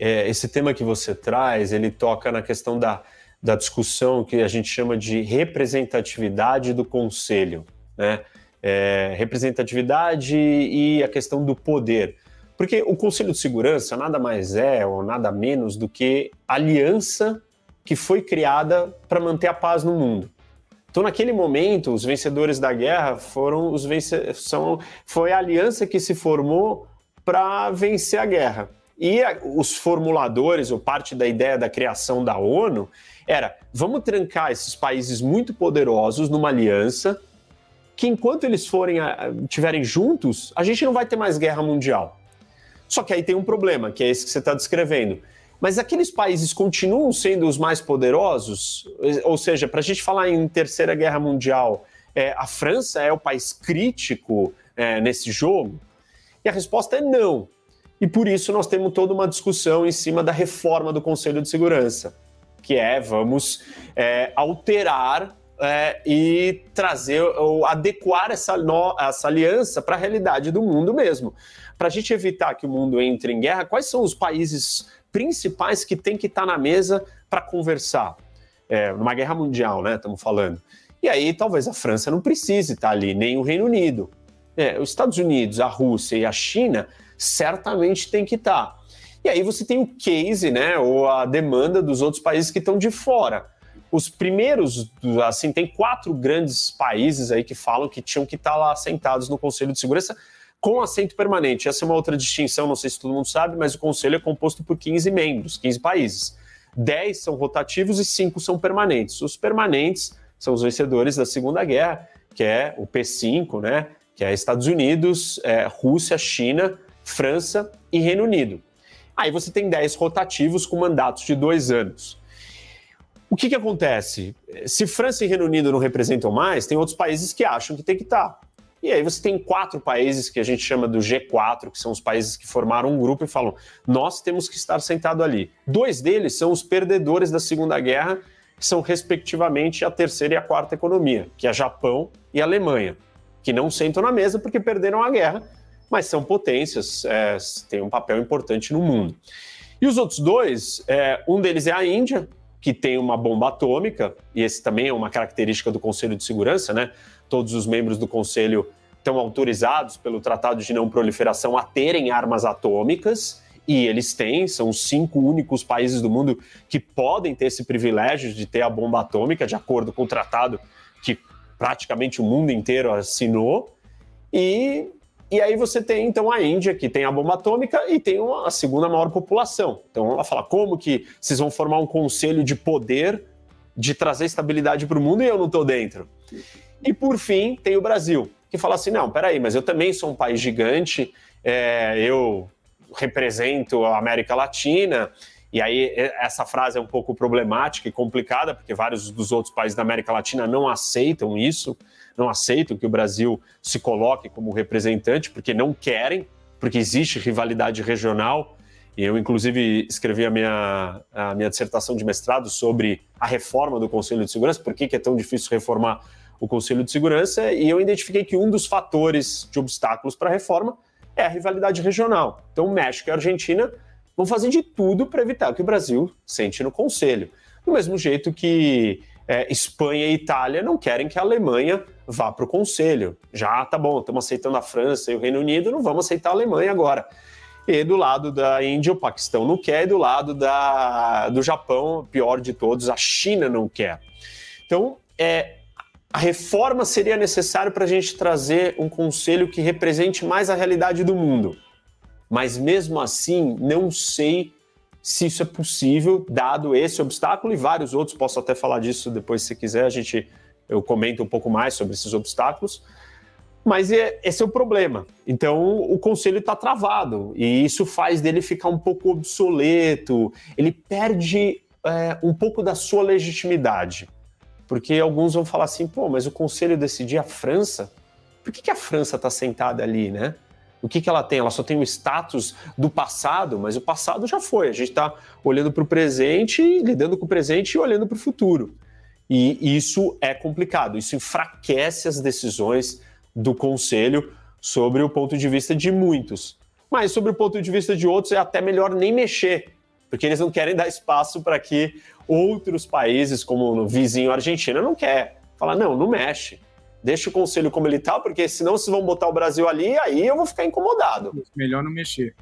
esse tema que você traz, ele toca na questão da discussão que a gente chama de representatividade do Conselho, né? Representatividade e a questão do poder. Porque o Conselho de Segurança nada mais é ou nada menos do que a aliança que foi criada para manter a paz no mundo. Então, naquele momento, os vencedores da guerra foi a aliança que se formou para vencer a guerra. E os formuladores, ou parte da ideia da criação da ONU, era: vamos trancar esses países muito poderosos numa aliança que, enquanto eles estiverem juntos, a gente não vai ter mais guerra mundial. Só que aí tem um problema, que é esse que você está descrevendo. Mas aqueles países continuam sendo os mais poderosos? Ou seja, para a gente falar em Terceira Guerra Mundial, a França é o país crítico nesse jogo? E a resposta é não. E por isso nós temos toda uma discussão em cima da reforma do Conselho de Segurança, que vamos alterar e trazer ou adequar essa aliança para a realidade do mundo mesmo. Para a gente evitar que o mundo entre em guerra, quais são os países principais que tem que estar na mesa para conversar? Numa guerra mundial, né? Estamos falando. E aí talvez a França não precise estar ali, nem o Reino Unido. Os Estados Unidos, a Rússia e a China certamente tem que estar. E aí você tem o case, né? Ou a demanda dos outros países que estão de fora. Os primeiros, assim, tem 4 grandes países aí que falam que tinham que estar lá sentados no Conselho de Segurança com assento permanente. Essa é uma outra distinção, não sei se todo mundo sabe, mas o Conselho é composto por 15 membros, 15 países. 10 são rotativos e 5 são permanentes. Os permanentes são os vencedores da Segunda Guerra, que é o P5, né? Que é Estados Unidos, Rússia, China, França e Reino Unido. Aí você tem 10 rotativos com mandatos de 2 anos. O que acontece? Se França e Reino Unido não representam mais, tem outros países que acham que tem que estar. E aí você tem 4 países que a gente chama do G4, que são os países que formaram um grupo e falam: nós temos que estar sentados ali. 2 deles são os perdedores da Segunda Guerra, que são respectivamente a terceira e a quarta economia, que é Japão e Alemanha, que não sentam na mesa porque perderam a guerra, mas são potências, têm um papel importante no mundo. E os outros 2, um deles é a Índia, que tem uma bomba atômica, e esse também é uma característica do Conselho de Segurança, né? Todos os membros do Conselho estão autorizados pelo Tratado de Não Proliferação a terem armas atômicas, e eles têm, são os 5 únicos países do mundo que podem ter esse privilégio de ter a bomba atômica, de acordo com o tratado que praticamente o mundo inteiro assinou. E aí você tem, então, a Índia, que tem a bomba atômica e tem a segunda maior população. Então ela fala: como que vocês vão formar um conselho de poder de trazer estabilidade para o mundo e eu não estou dentro? E, por fim, tem o Brasil, que fala assim: não, peraí, mas eu também sou um país gigante, eu represento a América Latina. E aí essa frase é um pouco problemática e complicada, porque vários dos outros países da América Latina não aceitam isso, não aceitam que o Brasil se coloque como representante, porque não querem, porque existe rivalidade regional. E eu, inclusive, escrevi a minha dissertação de mestrado sobre a reforma do Conselho de Segurança, por que é tão difícil reformar o Conselho de Segurança, e eu identifiquei que um dos fatores de obstáculos para a reforma é a rivalidade regional. Então, o México e a Argentina vão fazer de tudo para evitar que o Brasil sente no Conselho. Do mesmo jeito que Espanha e Itália não querem que a Alemanha vá para o Conselho. Já tá bom, estamos aceitando a França e o Reino Unido, não vamos aceitar a Alemanha agora. E do lado da Índia, o Paquistão não quer, e do lado do Japão, pior de todos, a China não quer. Então, a reforma seria necessária para a gente trazer um conselho que represente mais a realidade do mundo. Mas mesmo assim, não sei se isso é possível, dado esse obstáculo e vários outros. Posso até falar disso depois, se quiser, eu comento um pouco mais sobre esses obstáculos. Mas esse é o problema. Então, o conselho está travado e isso faz dele ficar um pouco obsoleto. Ele perde um pouco da sua legitimidade. Porque alguns vão falar assim: pô, mas o conselho decidia a França? Por que a França está sentada ali, né? O que ela tem? Ela só tem o status do passado, mas o passado já foi. A gente está olhando para o presente, lidando com o presente e olhando para o futuro. E isso é complicado. Isso enfraquece as decisões do Conselho sobre o ponto de vista de muitos. Mas sobre o ponto de vista de outros é até melhor nem mexer, porque eles não querem dar espaço para que outros países, como o vizinho Argentina, não quer. Fala, não mexe. Deixa o conselho como ele está, porque senão vocês vão botar o Brasil ali, aí eu vou ficar incomodado. Melhor não mexer.